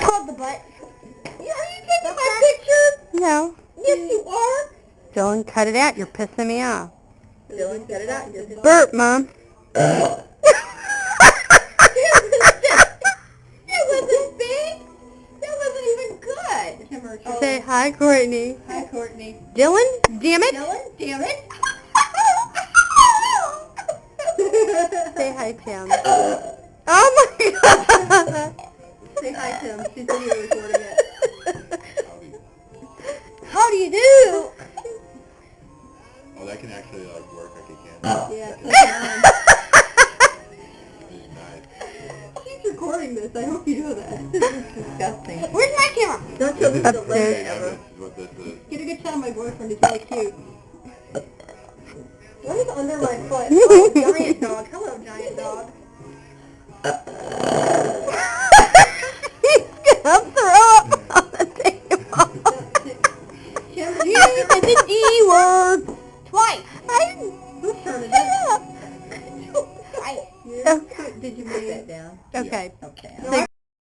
hold the butt. Are you taking my picture? No. Yes, you are. Dylan, cut it out. You're pissing me off. Dylan, cut it out. Burp, Mom. That wasn't big. That wasn't even good. Say hi, Courtney. Hi, Courtney. Dylan, damn it. Dylan, damn it. Say hi, Tim. Oh my God. Say hi, Tim. She's video recording it. How do you do? Oh, that can actually like work like it can. Yeah. It's nice. She's recording this. I hope you know that. This is disgusting. Where's my camera? Don't show me the Upstairs. leg ever. Evidence is what this is. Get a good shot of my boyfriend. He's really cute. What is under my foot? Oh, giant dog. Hello, giant dog. He's gonna throw up on the table. You said the D word twice. Whose turn is it? Twice. Okay. Did you put that down? Okay. Okay. So